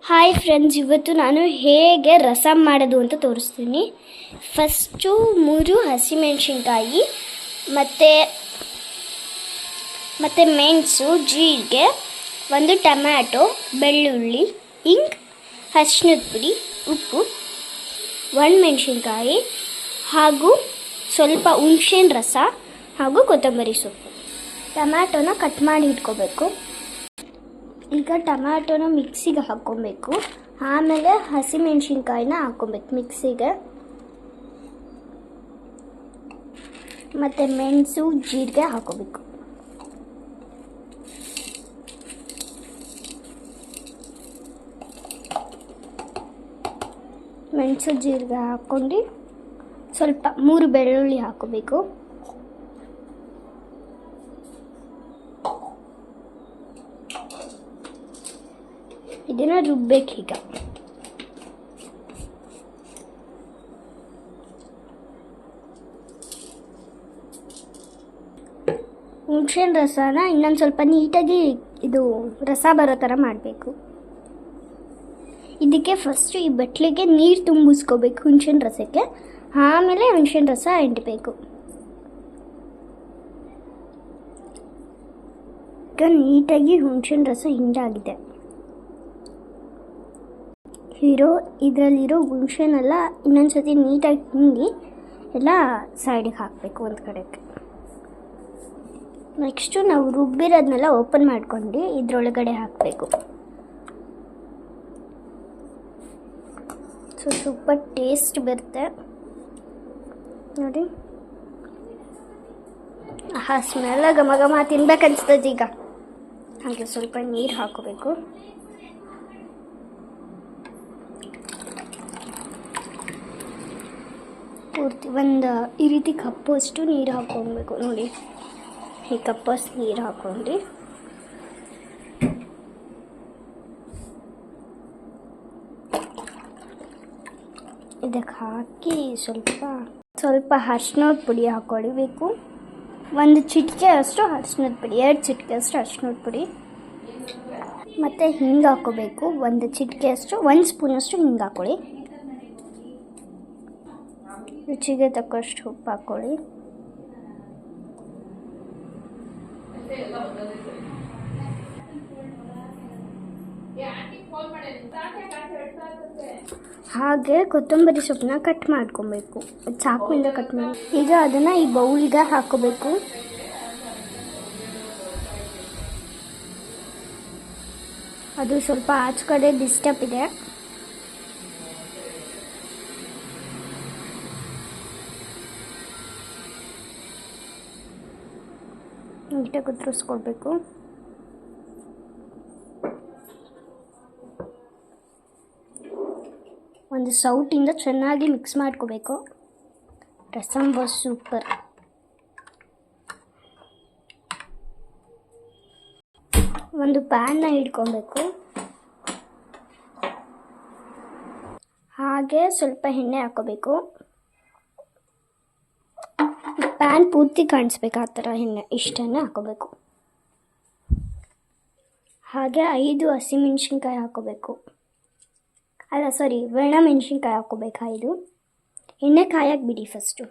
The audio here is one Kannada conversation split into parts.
ಹಾಯ್ ಫ್ರೆಂಡ್ಸ್, ಇವತ್ತು ನಾನು ಹೇಗೆ ರಸಮ್ ಮಾಡೋದು ಅಂತ ತೋರಿಸ್ತೀನಿ. ಫಸ್ಟು 3 ಹಸಿಮೆಣಸಿನ್ಕಾಯಿ ಮತ್ತು ಮೆಣಸು, ಜೀರಿಗೆ, 1 ಟೊಮ್ಯಾಟೊ, ಬೆಳ್ಳುಳ್ಳಿ, ಇಂಗು, ಅರಿಶಿಣದ ಪುಡಿ, ಉಪ್ಪು, 1 ಮೆಣಸಿನ್ಕಾಯಿ ಹಾಗೂ ಸ್ವಲ್ಪ ಹುಣಸೆಹಣ್ಣು ರಸ ಹಾಗೂ ಕೊತ್ತಂಬರಿ ಸೊಪ್ಪು. ಟೊಮ್ಯಾಟೊನ ಕಟ್ ಮಾಡಿ ಇಟ್ಕೋಬೇಕು. ಈಗ ಟೊಮ್ಯಾಟೊನ ಮಿಕ್ಸಿಗೆ ಹಾಕ್ಕೊಬೇಕು. ಆಮೇಲೆ ಹಸಿಮೆಣಸಿನ್ಕಾಯಿನ ಹಾಕ್ಕೊಬೇಕು ಮಿಕ್ಸಿಗೆ. ಮತ್ತು ಮೆಣಸು, ಜೀರಿಗೆ ಹಾಕ್ಕೋಬೇಕು. ಮೆಣಸು, ಜೀರಿಗೆ ಹಾಕ್ಕೊಂಡು ಸ್ವಲ್ಪ 3 ಬೆಳ್ಳುಳ್ಳಿ ಹಾಕ್ಕೋಬೇಕು. ಇದನ್ನು ರುಬ್ಬೇಕೀಗ. ಹುಣಸೆಹಣ್ಣು ರಸನ ಇನ್ನೊಂದು ಸ್ವಲ್ಪ ನೀಟಾಗಿ ಇದು ರಸ ಬರೋ ಥರ ಮಾಡಬೇಕು. ಇದಕ್ಕೆ ಫಸ್ಟು ಈ ಬಟ್ಲಿಗೆ ನೀರು ತುಂಬಿಸ್ಕೋಬೇಕು ಹುಣಸೆಹಣ್ಣು ರಸಕ್ಕೆ. ಆಮೇಲೆ ಹುಣಸೆಹಣ್ಣು ರಸ ಹಿಂಡಬೇಕು. ಈಗ ನೀಟಾಗಿ ಹುಣಸೆಹಣ್ಣು ರಸ ಹಿಂಡಾಗಿದೆ. ಇದರಲ್ಲಿರೋ ಹುಣಸೆಹಣ್ಣೆಲ್ಲ ಇನ್ನೊಂದು ಸತಿ ನೀಟಾಗಿ ಹಿಂಡಿ ಎಲ್ಲ ಸೈಡಿಗೆ ಹಾಕಬೇಕು ಒಂದು ಕಡೆಗೆ. ನೆಕ್ಸ್ಟು ನಾವು ರುಬ್ಬಿರೋದನ್ನೆಲ್ಲ ಓಪನ್ ಮಾಡ್ಕೊಂಡು ಇದರೊಳಗಡೆ ಹಾಕಬೇಕು. ಸೂಪರ್ ಟೇಸ್ಟ್ ಬರುತ್ತೆ ನೋಡಿ. ಸ್ಮೆಲ್ಲ ಘಮ ಘಮ ತಿನ್ಬೇಕನ್ಸ್ತದೆ. ಈಗ ಹಾಗೆ ಸ್ವಲ್ಪ ನೀರು ಹಾಕೋಬೇಕು. ಪೂರ್ತಿ ಈ ರೀತಿ ಕಪ್ಪಷ್ಟು ನೀರು ಹಾಕ್ಕೊಬೇಕು ನೋಡಿ. ಈ ಕಪ್ಪಷ್ಟು ನೀರು ಹಾಕ್ಕೊಂಡು ಇದಕ್ಕೆ ಹಾಕಿ ಸ್ವಲ್ಪ ಅರಿಶಿಣದ ಪುಡಿ ಹಾಕ್ಕೊಳ್ಬೇಕು. 1 ಚಿಟಿಕೆ ಅಷ್ಟು ಅರಿಶಿಣದ ಪುಡಿ, 2 ಚಿಟಿಕೆ ಅಷ್ಟು ಅರಿಶಿಣದ ಪುಡಿ, ಮತ್ತು ಹಿಂಗೆ ಹಾಕ್ಕೋಬೇಕು. 1 ಚಿಟಿಕೆ ಅಷ್ಟು, 1 ಸ್ಪೂನಷ್ಟು ಹಿಂಗೆ ಹಾಕ್ಕೊಳ್ಳಿ. ರುಚಿಗೆ ತಕ್ಕಷ್ಟು ಉಪ್ಪು ಹಾಕ್ಕೊಳ್ಳಿ. ಹಾಗೆ ಕೊತ್ತಂಬರಿ ಸೊಪ್ಪನ್ನ ಕಟ್ ಮಾಡ್ಕೊಬೇಕು. ಚಾಕುವಿಂದ ಕಟ್ ಮಾಡಿ ಈಗ ಅದನ್ನು ಈ ಬೌಲಿಗೆ ಹಾಕೋಬೇಕು. ಅದು ಸ್ವಲ್ಪ ಆಚೆ ಕಡೆ ಡಿಸ್ಟರ್ಬ್ ಇದೆ. ನೀಟಾಗಿ ಉತ್ತರಿಸ್ಕೊಳ್ಬೇಕು. ಒಂದು ಸೌಟಿಂದ ಚೆನ್ನಾಗಿ ಮಿಕ್ಸ್ ಮಾಡ್ಕೋಬೇಕು. Rasam was super. ಒಂದು ಪ್ಯಾನ್ನ ಇಟ್ಕೊಬೇಕು. ಹಾಗೆ ಸ್ವಲ್ಪ ಎಣ್ಣೆ ಹಾಕೋಬೇಕು. ಪ್ಯಾನ್ ಪೂರ್ತಿ ಕಾಣಿಸ್ಬೇಕು ಆ ಥರ ಇಷ್ಟನ್ನು ಹಾಕೋಬೇಕು. ಹಾಗೆ 5 ಹಸಿಮೆಣಸಿನ್ಕಾಯಿ ಹಾಕೋಬೇಕು. ಒಣ ಮೆಣಸಿನ್ಕಾಯಿ ಹಾಕೋಬೇಕು 5. ಎಣ್ಣೆ ಕಾಯಕ್ಕೆ ಬಿಡಿ ಫಸ್ಟು.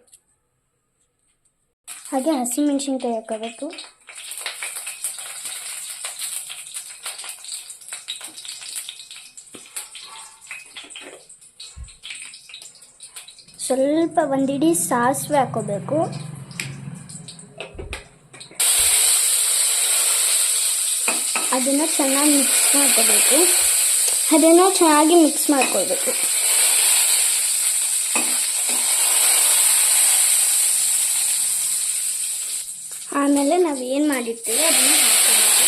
ಹಾಗೆ ಹಸಿಮೆಣಸಿನ್ಕಾಯಿ ಹಾಕೋಬೇಕು. ಸ್ವಲ್ಪ 1 ಹಿಡಿ ಸಾಸಿವೆ ಹಾಕೋಬೇಕು. ಅದನ್ನು ಚೆನ್ನಾಗಿ ಮಿಕ್ಸ್ ಮಾಡ್ಕೋಬೇಕು. ಆಮೇಲೆ ನಾವು ಏನು ಮಾಡಿರ್ತೀವಿ ಅದನ್ನು ಹಾಕೋಬೇಕು.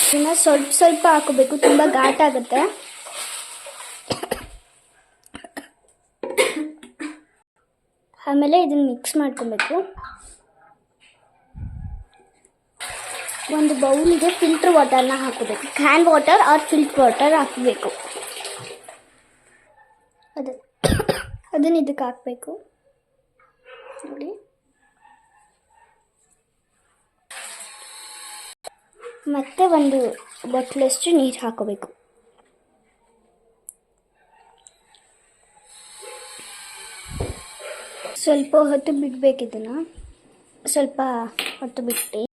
ಇದನ್ನು ಸ್ವಲ್ಪ ಹಾಕೋಬೇಕು, ತುಂಬ ಘಾಟಾಗುತ್ತೆ. ಆಮೇಲೆ ಇದನ್ನು ಮಿಕ್ಸ್ ಮಾಡ್ಕೊಬೇಕು. ಒಂದು ಬೌಲಿಗೆ ಫಿಲ್ಟರ್ ವಾಟರ್ನ ಹಾಕೋಬೇಕು. Can water or filter water ಹಾಕಬೇಕು. ಅದನ್ನು ಇದಕ್ಕೆ ಹಾಕಬೇಕು ನೋಡಿ. ಮತ್ತು ಒಂದು ಬಟ್ಲಷ್ಟು ನೀರು ಹಾಕೋಬೇಕು. ಸ್ವಲ್ಪ ಹೊತ್ತು ಬಿಡಬೇಕು ಇದನ್ನು, ಸ್ವಲ್ಪ ಹೊತ್ತು ಬಿಟ್ಟು